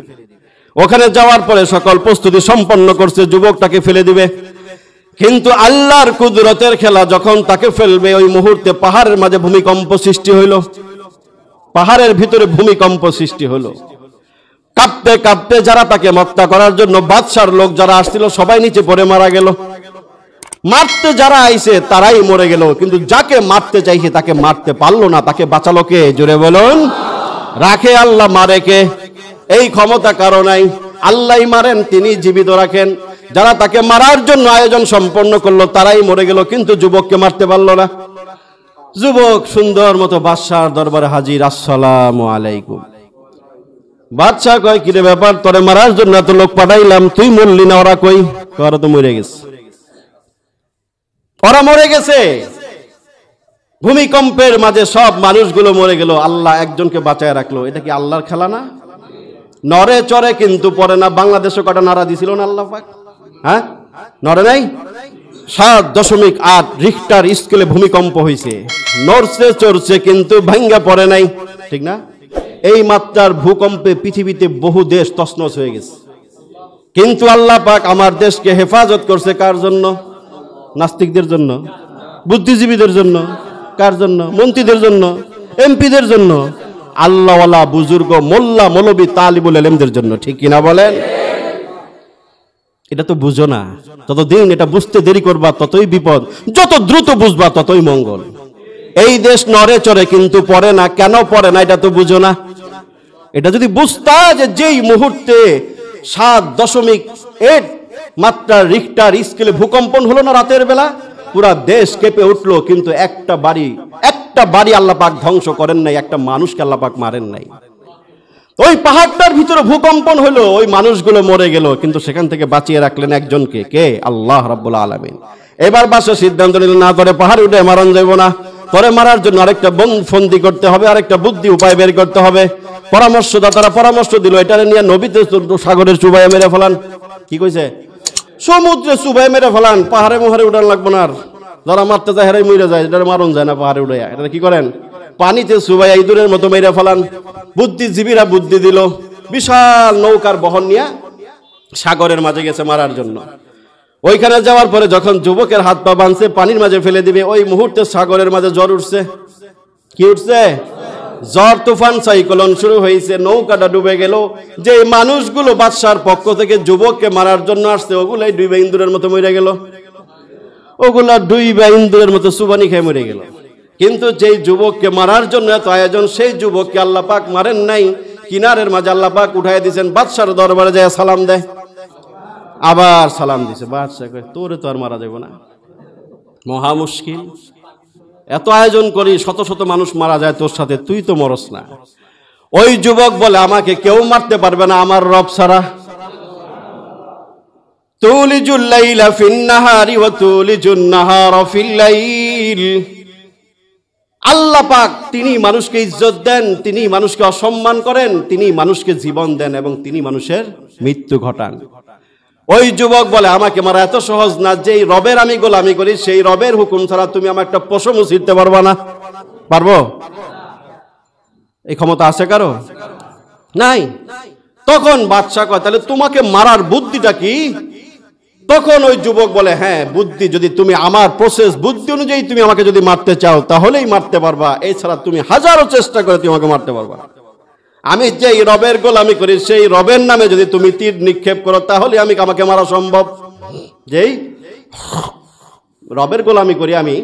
ওখানে যাওয়ার পরে সকল প্রস্তুতি সম্পন্ন করছে, যুবকটাকে ফেলে দিবে। কিন্তু আল্লাহর কুদরতের খেলা, যখন তাকে ফেলবে ওই মুহূর্তে পাহাড়ের মাঝে ভূমিকম্প সৃষ্টি হইল। পাহাড়ের ভিতরে ভূমিকম্প সৃষ্টি হলো। কাঁপতে কাঁপতে যারা তাকে হত্যা করার জন্য বাদশার লোক যারা আসছিল সবাই নিচে পড়ে মারা গেল। মারতে যারা আইছে তারাই মরে গেল, কিন্তু যাকে মারতে চাইছে তাকে মারতে পারলো না। তাকে বাঁচালো কে? জোরে বলুন। রাখে আল্লাহ, মারে কে? এই ক্ষমতা কারো নাই। আল্লাহই মারেন, তিনি জীবিত রাখেন। যারা তাকে মারার জন্য আয়োজন সম্পন্ন করলো তারাই মরে গেল, কিন্তু যুবককে মারতে পারলো না। যুবক সুন্দর মতো বাদশার দরবারে হাজির, আসসালামু আলাইকুম। বাদশা কয়, কিরে ব্যাপার, তোরে মারার জন্য এত লোক পাঠাইলাম, তুই মরলি না? ওরা কই? ওরা তো মরে গেছে। ওরা মরে গেছে। ভূমিকম্পের মাঝে সব মানুষগুলো মরে গেল, আল্লাহ একজনকে বাঁচায় রাখলো। এটা কি আল্লাহর খেলা না? নরে চরে কিন্তু পরে না। বাংলাদেশে কটা নারা দিছিল না আল্লাহ পাক? হ্যাঁ, নরে নাই? 7.8 রিখটার স্কেলে ভূমিকম্প হয়েছে, নড়ছে চড়ছে কিন্তু ভাঙ্গা পড়ে নাই, ঠিক না? এই মাত্রার ভূকম্পে পৃথিবীতে বহু দেশ তছনছ হয়ে গেছে, কিন্তু আল্লাহ পাক আমার দেশকে হেফাজত করছে। কার জন্য? নাস্তিকদের জন্য, বুদ্ধিজীবীদের জন্য। কার জন্য? মন্ত্রীদের জন্য, এমপিদের জন্য, আল্লাহওয়ালা বুজুর্গ মোল্লা মৌলবী তালিবুল ইলমদের জন্য, ঠিক কিনা বলেন? এটা তো বুঝো না। ততদিন এটা বুঝতে দেরি করবা ততই বিপদ, যত দ্রুত বুঝবা ততই মঙ্গল। এই দেশ নড়ে চড়ে কিন্তু পড়ে না। কেন পড়ে না এটা তো বুঝো না। এটা যদি বুঝতা যে যেই মুহূর্তে 7.8 মাত্রার রিখটার স্কেলে ভূকম্পন হলো না রাতের বেলা, পুরা দেশ কেঁপে উঠলো, কিন্তু একটা বাড়ি আল্লাহ পাক ধ্বংস করেন নাই, একটা মানুষকে আল্লাহ পাক মারেন নাই। ওই পাহাড়টার ভিতরে ভূকম্পন হলো, ওই মানুষগুলো মরে গেল, কিন্তু সেখান থেকে বাঁচিয়ে রাখলেন একজনকে। কে? আল্লাহ রাব্বুল আলামিন। এবার বাদশা সিদ্ধান্ত নিল, না তোরে পাহাড় উঠে মারান যাইব না, তোরে মারার জন্য আরেকটা বন্দী করতে হবে, আরেকটা বুদ্ধি উপায় বের করতে হবে। পরামর্শদাতারা পরামর্শ দিল, এটা নিয়ে নবীতে সাগরের চুবাইয়ে মেরে ফেলান। কি কইছে? সমুদ্রে চুবাইয়ে মেরে ফেলান, পাহাড়ে মোহারে উঠান লাগবো না। আর যারা মারতে যায় হেরাই মরে যায়, এটা মারণ যায় না পাহাড়ে উঠে। এটা কি করেন? পানিতে চুবাইয়া ইঁদুরের মতো মেরে ফেলান। বুদ্ধিজীবীরা বুদ্ধি দিল, বিশাল নৌকার বহন নিয়ে সাগরের মাঝে গেছে মারার জন্য। ওইখানে যাওয়ার পরে যখন যুবকের হাত পা বাঁধছে পানির মাঝে ফেলে দিবে, ওই মুহূর্তে সাগরের মাঝে জ্বর উঠছে। কি উঠছে? জ্বর তুফান, সাইক্লোন শুরু হয়েছে, নৌকাটা ডুবে গেল। যে মানুষগুলো বাদশার পক্ষ থেকে যুবককে মারার জন্য আসছে, ওগুলাই ডুবে ইন্দুরের মতো মরে গেল। ওগুলা ডুইবা ইন্দুরের মতো সুবানি খেয়ে মরে গেল। কিন্তু যেই যুবককে মারার জন্য এত আয়োজন, সেই যুবককে আল্লাহ পাক মারেন নাই। কিনারের মাঝে আল্লাহ পাক উঠাই দিয়েছেন, বাদশার দরবারে যায় সালাম দেয়, আবার সালাম দিছে। বাদশা কয়, তোরে তো আর মারা যাবে না, মহা মুশকিল। এত আয়োজন করি, শত শত মানুষ মারা যায় তোর সাথে, তুই তো মরস না। ওই যুবক বলে, আমাকে কেউ মারতে পারবে না আমার রব ছাড়া। তুলিজুল লাইলা ফিন নাহারি ওয়া তুলিজুন নাহারা ফিল লাইল। আল্লাহ পাক তিনি মানুষকে ইজ্জত দেন, তিনি মানুষকে অসম্মান করেন, তিনি মানুষকে জীবন দেন এবং তিনি মানুষের মৃত্যু ঘটান। ওই যুবক বলে, আমাকে মারা এত সহজ না। যেই রবের আমি গোলামি করি, সেই রবের হুকুম ছাড়া তুমি আমার একটা পশমও ছিঁড়তে পারবা না। পারবো? এই ক্ষমতা আছে কারো? নাই। তখন বাদশা কয়, তাহলে তোমাকে মারার বুদ্ধিটা কি? তখন ওই যুবক বলে, হ্যাঁ বুদ্ধি, যদি তুমি আমার প্রসেস বুদ্ধি অনুযায়ী তুমি আমাকে যদি মারতে চাও তাহলেই মারতে পারবা, এছাড়া তুমি হাজারো চেষ্টা করে তুমি আমাকে মারতে পারবা। আমি যেই রবের গোলামি করি, সেই রবের নামে যদি তুমি তীর নিক্ষেপ করো তাহলে আমাকে মারা সম্ভব। যেই রবের গোলামি করি আমি,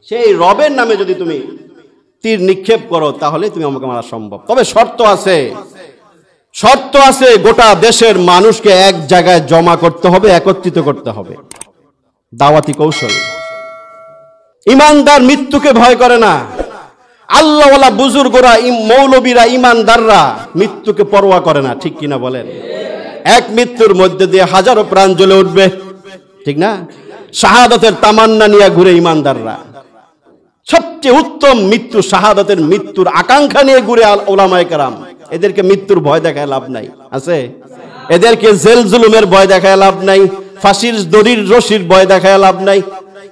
সেই রবের নামে যদি তুমি তীর নিক্ষেপ করো তাহলে তুমি আমাকে মারা সম্ভব। তবে শর্ত আছে, গোটা দেশের মানুষকে এক জায়গায় জমা করতে হবে, একত্রিত করতে হবে। দাওয়াতি কৌশল। ইমানদার মৃত্যুকে ভয় করে না। আল্লাহওয়ালা বুজুর্গরা, মৌলবীরা, ইমানদাররা মৃত্যুকে পরোয়া করে না, ঠিক কিনা বলেন? এক মৃত্যুর মধ্যে দিয়ে হাজারো প্রাণ জ্বলে উঠবে, ঠিক না? শাহাদাতের তামান্না নিয়ে ঘুরে ইমানদাররা। সবচেয়ে উত্তম মৃত্যু শাহাদাতের মৃত্যুর আকাঙ্ক্ষা নিয়ে ঘুরে ওলামায়ে কেরাম। এদেরকে মৃত্যুর ভয় দেখায় লাভ নাই, আছে? এদেরকে জেল জুলুমের ভয় দেখায় লাভ নাই, ফাঁসির দড়ির রশির ভয় দেখায় লাভ নাই।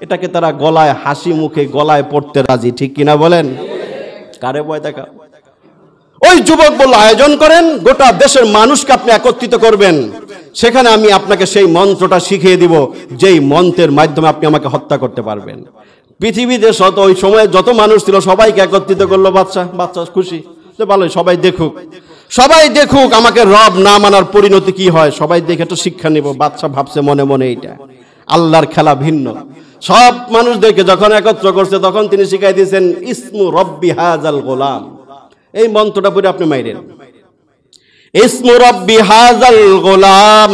এটাকে তারা গলায়, হাসি মুখে গলায় পড়তে রাজি, ঠিক কিনা বলেন? কারে ভয় দেখা? ওই যুবক বলল, আয়োজন করেন, গোটা দেশের মানুষকে আপনি একত্রিত করবেন, সেখানে আমি আপনাকে সেই মন্ত্রটা শিখিয়ে দিব, যেই মন্ত্রের মাধ্যমে আপনি আমাকে হত্যা করতে পারবেন। পৃথিবীতে ওই সময়ে যত মানুষ ছিল সবাইকে একত্রিত করলো বাদশা খুশি যে ভালোই, সবাই দেখুক আমাকে রব না মানার পরিণতি কি হয়, সবাই দেখে একটু শিক্ষা নিব। বাদশা ভাবছে মনে মনে, এইটা আল্লাহর খেলা ভিন্ন। সব মানুষদেরকে যখন একত্র করছে তখন তিনি শিখাই দিয়েছেন, ইসমু রব্বি হাজাল গোলাম। এই মন্ত্রটা পড়ে আপনি মাইরেন। ইসমু রব্বি হাযাল গোলাম,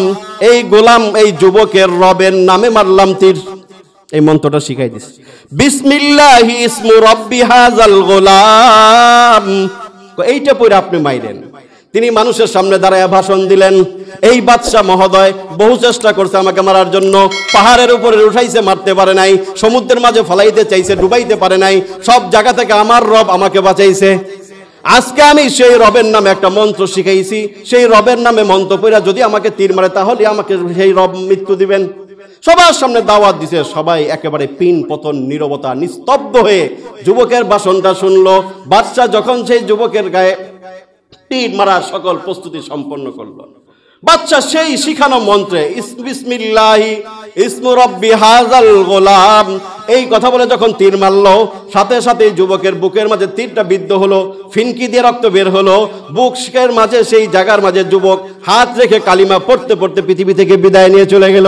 এই গোলাম এই যুবকের রবের নামে মারলাম তীর। এই মন্ত্রটা শিখাই দিস, বিসমিল্লাহি ইসমু রব্বি হাযাল গোলাম। এইটা পড়ে আপনি মাইরেন। তিনি মানুষের সামনে দাঁড়ায় ভাষণ দিলেন। এই বাদশাহ মহোদয় বহু চেষ্টা করছে আমাকে মারার জন্য, পাহাড়ের উপরে উঠাইছে, মারতে পারে নাই, সমুদ্রের মাঝে ফলাইতে চাইছে, ডুবাইতে পারে নাই, সব জায়গা থেকে আমার রব আমাকে বাঁচাইছে। আজকে আমি সেই রবের নামে একটা মন্ত্র শিখাইছি, সেই রবের নামে মন্ত্র পড়া যদি আমাকে তীর মারে তাহলে আমাকে সেই রব মৃত্যু দিবেন। সবার সামনে দাওয়াত দিছে, সবাই একেবারে পিন পতন, নীরবতা, নিস্তব্ধ হয়ে যুবকের ভাষণটা শুনলো। বাদশাহ যখন সেই যুবকের গায়ে তীর মারার সকল প্রস্তুতি সম্পন্ন করলো, বাদশাহ সেই শিখানো মন্ত্রে বিসমিল্লাহি ইসমু রব্বি হাযাল গোলাম এই কথা বলে যখন তীর মারলো, সাথে সাথে যুবকের বুকের মাঝে তীরটা বিদ্ধ হলো, ফিনকি দিয়ে রক্ত বের হলো। বুকের মাঝে সেই জায়গার মাঝে যুবক হাত রেখে কালিমা পড়তে পড়তে পৃথিবী থেকে বিদায় নিয়ে চলে গেল।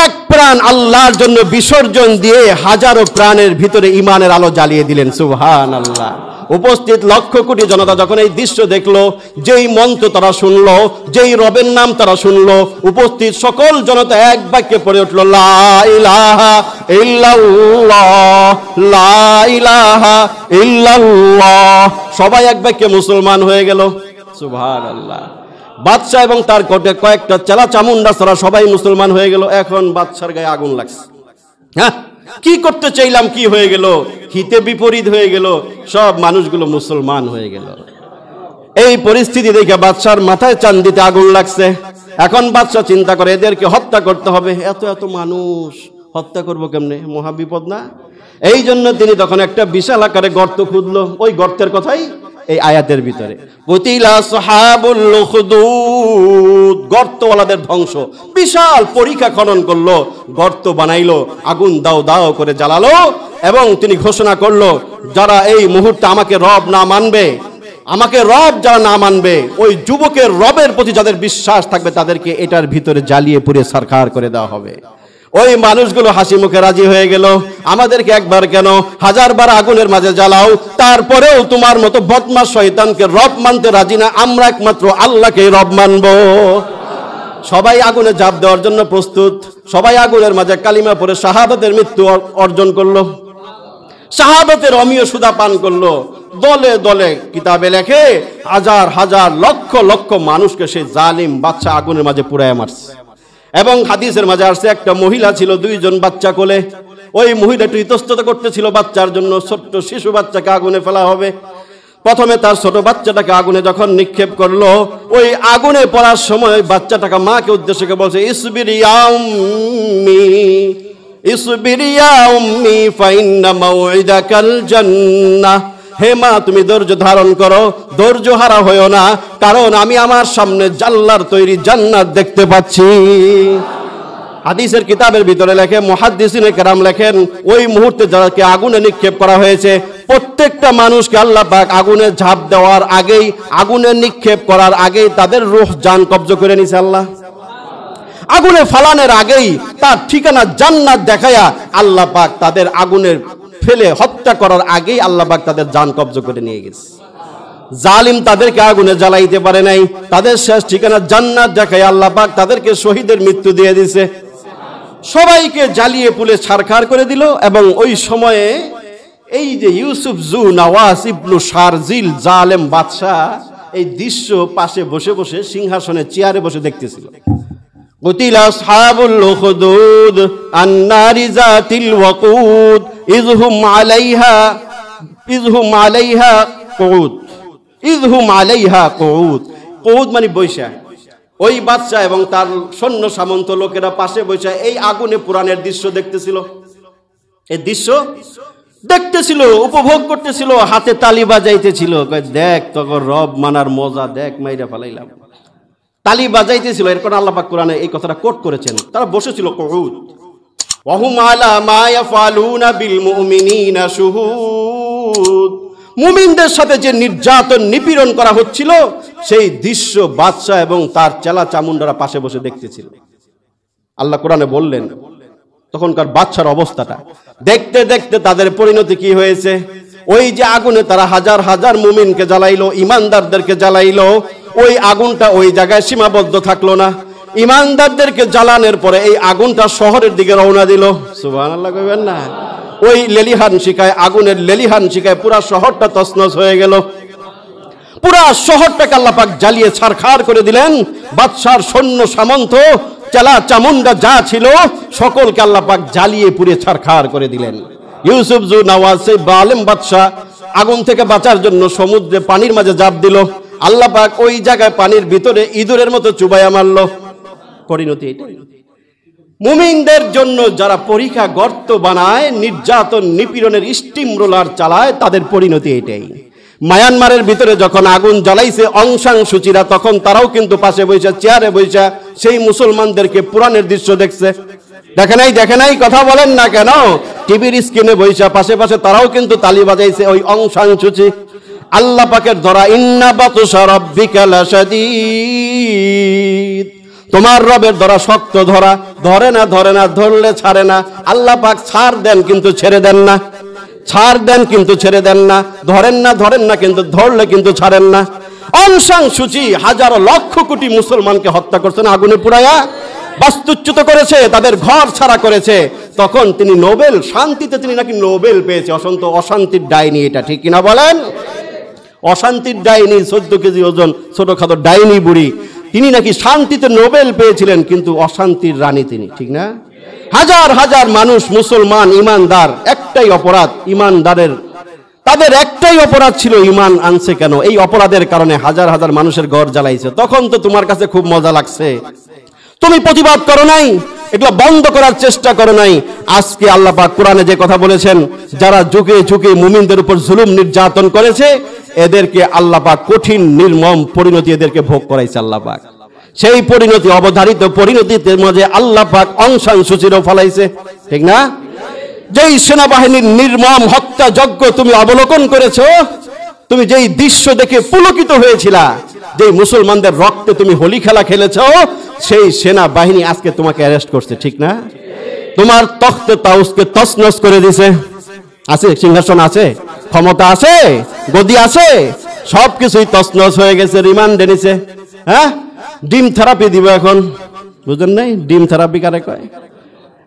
এক প্রাণ আল্লাহর জন্য বিসর্জন দিয়ে হাজারো প্রাণের ভিতরে ঈমানের আলো জ্বালিয়ে দিলেন। সুবহানাল্লাহ। উপস্থিত লক্ষ কোটি জনতা যখন এই দৃশ্য দেখলো, যেই মন্ত্র তারা শুনলো, যেই রবের নাম তারা শুনলো, উপস্থিত সকল জনতা এক বাক্যে পড়ে উঠলো, লা ইলাহা ইল্লাল্লাহ, লা ইলাহা ইল্লাল্লাহ। সবাই এক বাক্যে মুসলমান হয়ে গেল। সুবহানাল্লাহ। বাদশাহ এবং তার কয়েকটা চেলা চামুন্ডা ছাড়া সবাই মুসলমান হয়ে গেল। এখন বাদশার গায়ে আগুন লাগছে। হ্যাঁ, কি করতে চাইলাম কি হয়ে গেল, হিতে বিপরীত হয়ে গেল, সব মানুষগুলো মুসলমান হয়ে গেল। এই পরিস্থিতি দেখে বাদশার মাথায় চান্দিতে আগুন লাগছে। এখন বাদশা চিন্তা করে এদেরকে হত্যা করতে হবে, এত এত মানুষ হত্যা করবো কেমনে, মহা বিপদ না? এই জন্য তিনি তখন একটা বিশাল আকারে গর্ত খুঁজলো। ওই গর্তের কথাই এই আয়াতের ভিতরে, কুতিলা আসহাবুল উখদুদ, গর্তওয়ালাদের ধ্বংস। বিশাল পরীক্ষা খনন করলো, গর্ত বানাইলো, আগুন দাও দাও করে জ্বালালো এবং তিনি ঘোষণা করলো, যারা এই মুহূর্তে আমাকে রব না মানবে, আমাকে রব যারা না মানবে, ওই যুবকের রবের প্রতি যাদের বিশ্বাস থাকবে তাদেরকে এটার ভিতরে জ্বালিয়ে পুড়ে সারখার করে দেওয়া হবে। ওই মানুষগুলো হাসি মুখে রাজি হয়ে গেল। আমাদেরকে একবার কেন, হাজারবার আগুনের মাঝে জ্বালাও, তারপরেও তোমার মতো বদমাশ শয়তানকে রব মানতে রাজি না, আমরা একমাত্র আল্লাহকে রব মানব। সবাই আগুনে ঝাঁপ দেওয়ার জন্য প্রস্তুত। সবাই আগুনের মাঝে কালিমা পড়ে শাহাদাতের মৃত্যু অর্জন করলো, শাহাদাতের অমীয় সুধা পান করলো। দলে দলে কিতাবে লেখে হাজার হাজার লক্ষ লক্ষ মানুষকে সেই জালিম বাদশা আগুনের মাঝে পুড়ায় মারছে। এবং হাদিসের মাঝে আসছে, একটা মহিলা ছিল, দুইজন বাচ্চা কোলে। ওই মহিলা একটু ইতস্তত করতেছিল বাচ্চার জন্য, ছোট্ট শিশু বাচ্চাকে আগুনে ফেলা হবে। প্রথমে তার ছোট বাচ্চাটাকে আগুনে যখন নিক্ষেপ করলো, ওই আগুনে পড়ার সময় বাচ্চাটাকে মাকে উদ্দেশ্য করে বলছে, ইসবির ইয়া উম্মি, ইসবির ইয়া উম্মি ফাইন্না মাউইদাকাল জান্নাহ। হে মা, তুমি ধৈর্য ধারণ করো, ধৈর্য হারা হইও না, কারণ আমি আমার সামনে জাল্লার তৈরি জান্নাত দেখতে পাচ্ছি। হাদিসের কিতাবের ভিতরে লেখে, মুহাদ্দিসিনে কেরাম লেখেন, ওই মুহূর্তে যাদেরকে আগুনে নিক্ষেপ করা হয়েছে প্রত্যেকটা মানুষকে আল্লাহ পাক আগুনে ঝাঁপ দেওয়ার আগেই, আগুনে নিক্ষেপ করার আগেই তাদের রূহ জান কব্জ করে নিছে আল্লাহ। আগুনে ফালানোর আগেই তার ঠিকানা জান্নাত দেখায়া আল্লাহ পাক তাদের আগুনের ফেলে হত্যা করার আগেই আল্লাহ পাক তাদের জান কব্জ করে নিয়ে গেছে। জালিম তাদেরকে আগুনে জ্বালাইতে পারে নাই, তাদের শেষ ঠিকানা জান্নাত দেখায় আল্লাহ পাক তাদেরকে শহীদের মৃত্যু দিয়ে দিয়েছে। সবাইকে জ্বালিয়ে পুড়ে ছারখার করে দিল। এবং ওই সময়ে এই যে ইউসুফ জু নওয়াজ ইবনু শারজিল জালেম বাদশাহ এই দৃশ্য পাশে বসে বসে সিংহাসনে চেয়ারে বসে দেখতেছিল। কুতিলা আসহাবুল উখদুদ আন-নারি যাতিল ওয়াকুদ ইযহুম আলাইহা কুউদ, ইযহুম আলাইহা কুউদ। কুউদ মানে বৈশা। ওই বাদশা এবং তার সৈন্য সামন্ত লোকেরা পাশে বৈশা এই আগুনে পুরাণের দৃশ্য দেখতেছিল। এই দৃশ্য দেখতেছিল, উপভোগ করতেছিল, হাতে তালি বাজাইতেছিল, দেখ তখন রব মানার মজা, দেখ মাইরা ফেলাইলাম, তালি বাজাইতেছিল। এরপর আল্লাহ পাক কোরআনে এই কথাটা কোট করেছেন। তারা বসেছিল কুউদ। ওয়াহুম আলা মা ইয়াফালুনা বিল মুমিনিনা শুহুদ। মুমিনদের সাথে যে নির্যাতন নিপীড়ন করা হচ্ছিল সেই দৃশ্য বাদশা এবং তার চেলা চামুন্ডারা পাশে বসে দেখতেছিল। আল্লাহ কোরআনে বললেন তখনকার বাদশার অবস্থাটা দেখতে দেখতে তাদের পরিণতি কি হয়েছে। ওই যে আগুনে তারা হাজার হাজার মুমিনকে জ্বালাইলো, ইমানদারদেরকে জ্বালাইলো, ওই আগুনটা ওই জায়গায় সীমাবদ্ধ থাকলো না, ইমানদারদেরকে জ্বালানোর পরে এই আগুনটা শহরের দিকে রওনা দিল। সুবহানাল্লাহ কইবেন না? ওই লেলিহান শিখায়, আগুনের লেলিহান শিখায় পুরা শহরটা তছনছ হয়ে গেল। পুরা শহরটাকে আল্লাহ পাক জ্বালিয়ে ছারখার করে দিলেন। বাদশার সৈন্য সামন্ত চেলা চামুন্ডা যা ছিল সকলকে আল্লাহ পাক জ্বালিয়ে পুড়ে ছারখার করে দিলেন। ইউসুফ জু নওয়াজ সেই জালেম বাদশা আগুন থেকে বাঁচার জন্য সমুদ্রে পানির মাঝে ঝাঁপ দিল। আল্লাহ পাক ওই জায়গায় পানির ভিতরে ইঁদুরের মতো চুবাইয়া মারল। পরিণতি এটাই। মুমিনদের জন্য যারা পরীক্ষা গর্ত বানায়, নির্যাতন নিপীড়নের স্টিম রোলার চালায়, তাদের পরিণতি এটাই। মায়ানমারের ভিতরে যখন আগুন জ্বালাইছে অং সান সুচিরা, তখন তারাও কিন্তু পাশে বসে চেয়ারে বসে সেই মুসলমানদেরকে পুরাণের দৃশ্য দেখছে। দেখে নাই কথা বলেন না কেন? টিভির স্ক্রিনে বসে পাশে পাশে তারাও কিন্তু তালি বাজাইছে ওই অং সান সুচি। আল্লাহ পাকের ধরা, ইন্না বাতুশা রাব্বিকা লাশাদীদ, তোমার রবের ধরা শক্ত ধরা, ধরে না ধরলে ছাড়ে না। আল্লাহ পাক ছাড় দেন কিন্তু ছেড়ে দেন না, ছাড় দেন কিন্তু ছেড়ে দেন না, ধরেন না কিন্তু ধরলে কিন্তু ছাড়েন না। অং সান সুচি হাজারো লক্ষ কোটি মুসলমানকে হত্যা করছেন আগুনে পুড়ায়া, বাস্তুচ্যুত করেছে, তাদের ঘর ছাড়া করেছে। তখন তিনি নোবেল শান্তিতে তিনি নাকি নোবেল পেয়েছে। অশান্তির ডাইনি এটা, ঠিক কিনা বলেন? অশান্তির ডাইনি, 14 কেজি ওজন ছোটখাটো ডাইনি বুড়ি, তিনি নাকি শান্তিতে নোবেল পেয়েছিলেন, কিন্তু অশান্তির রানী তিনি, ঠিক না? হাজার হাজার মানুষ মুসলমান ইমানদার, একটাই অপরাধ ইমানদারের, তাদের একটাই অপরাধ ছিল ইমান আনছে কেন? এই অপরাধের কারণে হাজার হাজার মানুষের ঘর জ্বালাইছে। তখন তো তোমার কাছে খুব মজা লাগছে, তুমি প্রতিবাদ করো নাই, এগুলো বন্ধ করার চেষ্টা করো নাই। আজকে আল্লাহ পাক কোরআনে যে কথা বলেছেন, যারা যুগে যুগে মুমিনদের উপর জুলুম নির্যাতন করেছে, এদেরকে আল্লাহ পাক কঠিন নির্মম পরিণতি এদেরকে ভোগ করাইছে আল্লাহ পাক। সেই পরিণতি, অবধারিত পরিণতিতে মাঝে আল্লাহ পাক অং সান সুচিরও ফলাইছে, ঠিক না? যেই সেনাবাহিনীর নির্মম হত্যা যজ্ঞ তুমি অবলোকন করেছো, তুমি যেই দৃশ্য দেখে পুলকিত হয়েছিলা, যেই মুসলমানদের রক্তে তুমি হোলি খেলা খেলেছো, সেই সেনাবাহিনী আজকে তোমাকে অ্যারেস্ট করছে, ঠিক না? তোমার তখতে তাউসকে তছনছ করে দিছে। আছে সিংহাসন, আছে ক্ষমতা, আছে গদি, আছে, সবকিছুই তছনছ হয়ে গেছে, রিমান্ডে নিছে। হ্যাঁ, ডিম থেরাপি দিব এখন, বুঝলেন নাই? ডিম থেরাপি কারে কয়?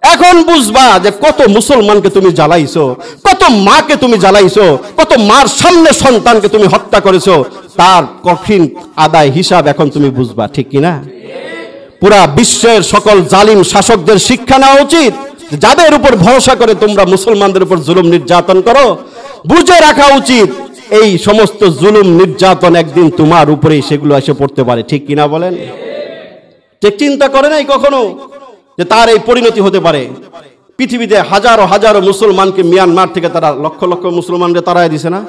এখন বুঝবা যে কত মুসলমানকে তুমি জ্বালাইছো, কত মাকে তুমি জ্বালাইছো, কত মার সামনে সন্তানকে তুমি হত্যা করেছো, তার কঠিন আদায় হিসাব এখন তুমি বুঝবা, ঠিক কিনা? পুরা বিশ্বের সকল জালিম শাসকদের শিক্ষা নেওয়া উচিত। যাদের উপর ভরসা করে তোমরা মুসলমানদের উপর জুলুম নির্যাতন করো, বুঝে রাখা উচিত এই সমস্ত জুলুম নির্যাতন একদিন তোমার উপরেই সেগুলো এসে পড়তে পারে, ঠিক কিনা বলেন? ঠিক চিন্তা করে নাই কখনো যে তার এই পরিণতি হতে পারে? পৃথিবীতে হাজারো হাজারো মুসলমানকে মিয়ানমার থেকে তারা লক্ষ লক্ষ মুসলমানকে তাড়ায় দিছে না?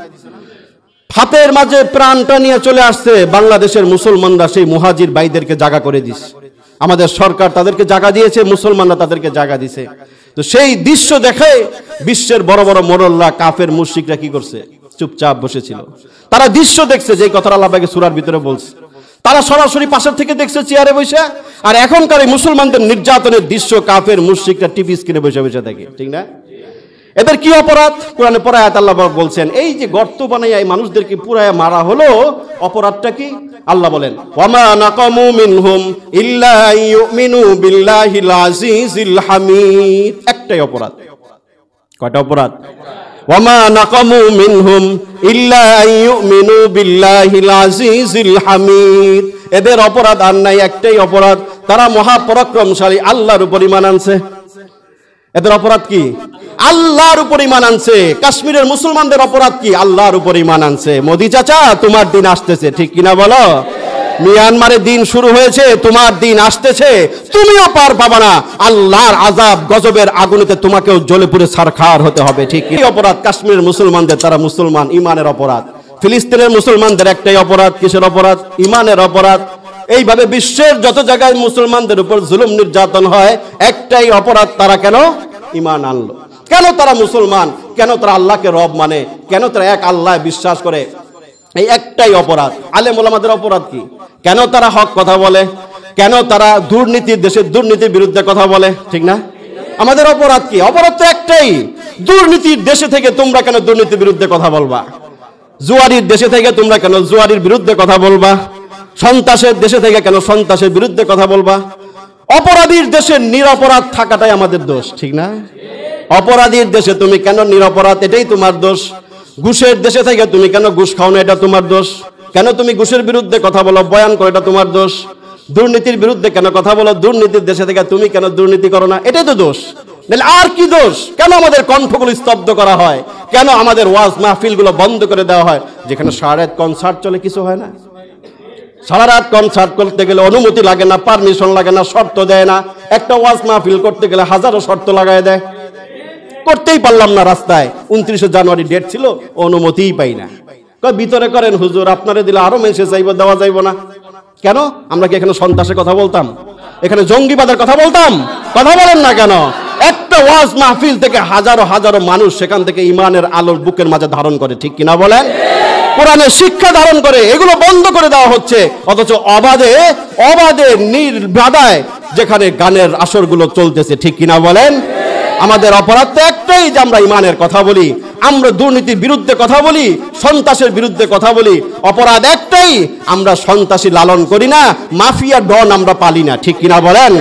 হাতের মাঝে প্রাণটা নিয়ে চলে আসছে বাংলাদেশের মুসলমানরা, সেই মুহাজির ভাইদেরকে জায়গা করে দিছে। আমাদের সরকার তাদেরকে জায়গা দিয়েছে, মুসলমানরা তাদেরকে জায়গা দিছে। তো সেই দৃশ্য দেখে বিশ্বের বড় বড় মোড়ল্লা কাফের মুশরিকরা কি করছে? চুপচাপ বসেছিল। তারা দৃশ্য দেখছে, যে কথাটা আল্লাহ পাক সূরার ভিতরে বলছে। তারা সরাসরি পাশের থেকে দেখছে চেয়ারে বসে। আর এখনকার এই মুসলমানদের নির্যাতনের দৃশ্য কাফের মুশরিকরা টিভি স্ক্রিনে বসে বসে দেখে, ঠিক না? এদের কি অপরাধ? কোরআনে পড়া আয়াত আল্লাহ পাক বলছেন, এই যে গর্ত বানাইয়া এই মানুষদেরকে পুরায়া মারা হলো, অপরাধটা কি? আল্লাহ বলেন, ওয়ামা নাকামু মিনহুম ইল্লা ইউমিনু বিল্লাহিল আজিজিল হামিদ। একটাই অপরাধ। কয়টা অপরাধ? ওয়ামা নাকামু মিনহুম ইল্লা ইউমিনু বিল্লাহিল আজিজিল হামিদ। এদের অপরাধ আর নাই, একটাই অপরাধ, তারা মহাপরাক্রমশালী আল্লাহর উপর ঈমান আনছে। এদের অপরাধ কি? আল্লাহর উপর ঈমান আনছে। কাশ্মীরের মুসলমানদের অপরাধ কি? আল্লাহর উপর ঈমান আনছে। মোদি চাচা, তোমার দিন আসতেছে, ঠিক কিনা বলো? মিয়ানমারে দিন শুরু হয়েছে, তোমার দিন আসতেছে, তুমিও পার পাবা না। আল্লাহর আযাব গজবের আগুনেতে তোমাকেও জ্বলে পুড়ে ছারখার হতে হবে, ঠিক কি? অপরাধ কাশ্মীরের মুসলমানদের, তারা মুসলমান, ঈমানের অপরাধ। ফিলিস্তিনের মুসলমানদের একটাই অপরাধ, কিসের অপরাধ? ঈমানের অপরাধ। এইভাবে বিশ্বের যত জায়গায় মুসলমানদের উপর জুলুম নির্যাতন হয়, একটাই অপরাধ, তারা কেন ঈমান আনলো? কেন তারা মুসলমান? কেন তারা আল্লাহকে রব মানে? কেন তারা এক আল্লাহ বিশ্বাস করে? এই একটাই অপরাধ। আলেম ওলামাদের অপরাধ কি? কেন তারা হক কথা বলে? কেন তারা দুর্নীতির দেশের দুর্নীতির বিরুদ্ধে কথা বলে? ঠিক না? আমাদের অপরাধ কি? অপরাধ তো একটাই, দুর্নীতির দেশে থেকে তোমরা কেন দুর্নীতির বিরুদ্ধে কথা বলবা? জুয়ারির দেশে থেকে তোমরা কেন জুয়ারির বিরুদ্ধে কথা বলবা? সন্ত্রাসের দেশে থেকে কেন সন্ত্রাসের বিরুদ্ধে কথা বলবা? অপরাধীর দেশে নিরপরাধ থাকাটাই আমাদের দোষ, ঠিক না? অপরাধীর দেশে তুমি কেন নিরপরাধ, এটাই তোমার দোষ। ঘুষের দেশে থেকে তুমি কেন ঘুষ খাও না, এটা তোমার দোষ। কেন তুমি ঘুষের বিরুদ্ধে কথা বলো, বয়ান করো, এটা তোমার দোষ। দুর্নীতির বিরুদ্ধে কেন কথা বলো, দুর্নীতির দেশে থেকে তুমি কেন দুর্নীতি করো না, এটাই তো দোষ। আর কি দোষ? কেন আমাদের কণ্ঠগুলো স্তব্ধ করা হয়? কেন আমাদের ওয়াজ মাহফিলগুলো বন্ধ করে দেওয়া হয়? যেখানে সারা রাত কনসার্ট চলে, কিছু হয় না। সারা রাত কনসার্ট করতে গেলে অনুমতি লাগে না, পারমিশন লাগে না, শর্ত দেয় না। একটা ওয়াজ মাহফিল করতে গেলে হাজারো শর্ত লাগায় দেয়। করতেই পারলাম না, রাস্তায় 29 জানুয়ারি ডেট ছিল, অনুমতিই পাই না। ভিতরে করেন হুজুর, আপনারে দিলে আরো মেসেজ চাইব, দেওয়া যাইব না। কেন? আমরা কি এখানে সন্ত্রাসের কথা বলতাম? এখানে জঙ্গিবাদের কথা বলতাম? কথা বলেন না কেন? একটা ওয়াজ মাহফিল থেকে হাজারো হাজারো মানুষ সেখান থেকে ইমানের আলোর বুকের মাঝে ধারণ করে, ঠিক কিনা বলেন? কোরআনের শিক্ষা ধারণ করে, এগুলো বন্ধ করে দেওয়া হচ্ছে। অথচ অবাধে অবাধে নির্বাধায় যেখানে গানের আসরগুলো চলতেছে, ঠিক কিনা বলেন? আমাদের অপরাধ তো একটাই, যে আমরা ইমানের কথা বলি, আমরা দুর্নীতির বিরুদ্ধে কথা বলি, সন্ত্রাসের বিরুদ্ধে কথা বলি। অপরাধ একটাই, আমরা সন্ত্রাসী লালন করি না, মাফিয়া ডন আমরা পালি না, ঠিক কিনা বলেন?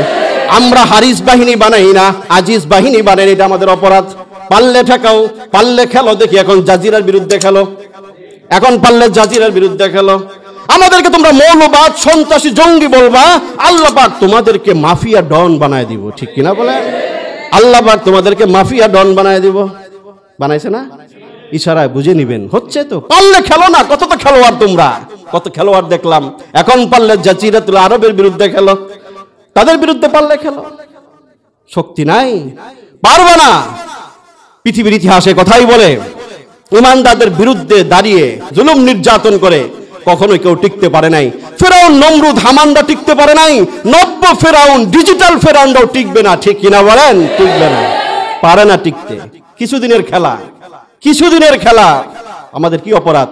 আমরা হারিস বাহিনী বানাই না, আজিজ বাহিনী বানাই, এটা আমাদের অপরাধ। পারলে ঠেকাও, পারলে খেলো, দেখি এখন জাজিরার বিরুদ্ধে খেলো, এখন পারলে জাজিরার বিরুদ্ধে খেলো। আমাদেরকে তোমরা মৌলবাদ, সন্ত্রাসী, জঙ্গি বলবা, আল্লাহ পাক তোমাদেরকে মাফিয়া ডন বানায় দিব, ঠিক কিনা বলেন? আল্লাহ পাক তোমাদেরকে মাফিয়া ডন বানায় দিব। বানাইছে না? ইশারায় বুঝে নিবেন, হচ্ছে তো। পারলে খেলো না, কত তো খেলোয়াড় তোমরা, কত খেলোয়াড় দেখলাম। এখন পারলে জাজিরাতুল আরবের বিরুদ্ধে খেলো, তাদের বিরুদ্ধে পারলে খেলো। শক্তি নাই, পারবে না। পৃথিবীর ইতিহাসে কথাই বলে, ইমানদারদের বিরুদ্ধে দাঁড়িয়ে জুলুম নির্যাতন করে কখনো কেউ টিকতে পারে নাই। ফেরাউন, নমরুদ, হামানরা টিকতে পারে নাই। নব্য ফেরাউন, ডিজিটাল ফেরাউনরাও টিকবে না, ঠিক কিনা বলেন? টিকবে না, পারে না টিকতে। কিছুদিনের খেলা, কিছুদিনের খেলা। আমাদের কি অপরাধ?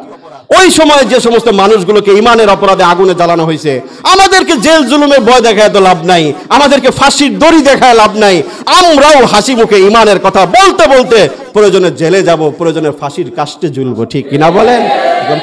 ওই সময় যে সমস্ত মানুষগুলোকে ইমানের অপরাধে আগুনে জ্বালানো হয়েছে, আমাদেরকে জেল জুলুমের ভয় দেখায় তো লাভ নাই, আমাদেরকে ফাঁসির দড়ি দেখায় লাভ নাই। আমরাও হাসি মুখে ইমানের কথা বলতে বলতে প্রয়োজনে জেলে যাব, প্রয়োজনে ফাঁসির কাস্টে ঝুলবো, ঠিক কিনা বলেন?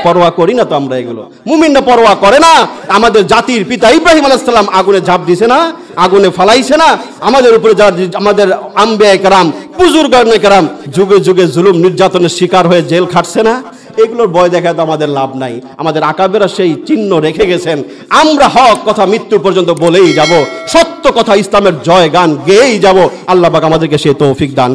পরোয়া করি না তো আমরা এগুলো। মুমিনরা পরোয়া করে না। আমাদের জাতির পিতা ইব্রাহিম আলাইহিস সালাম আগুনে ঝাঁপ দিছে না, আগুনে ফালাইছে না। আমাদের উপরে আমাদের আম্বিয়া কেরাম, বুজুর্গানে কেরাম যুগে যুগে জুলুম নির্যাতনের শিকার হয়ে জেল খাটছে না। এগুলোর ভয় দেখায় তো আমাদের লাভ নাই। আমাদের আকাবেরা সেই চিহ্ন রেখে গেছেন। আমরা হক কথা মৃত্যু পর্যন্ত বলেই যাব, সত্য কথা ইসলামের জয় গান গেয়েই যাব। আল্লাহ পাক আমাদেরকে সেই তৌফিক দান।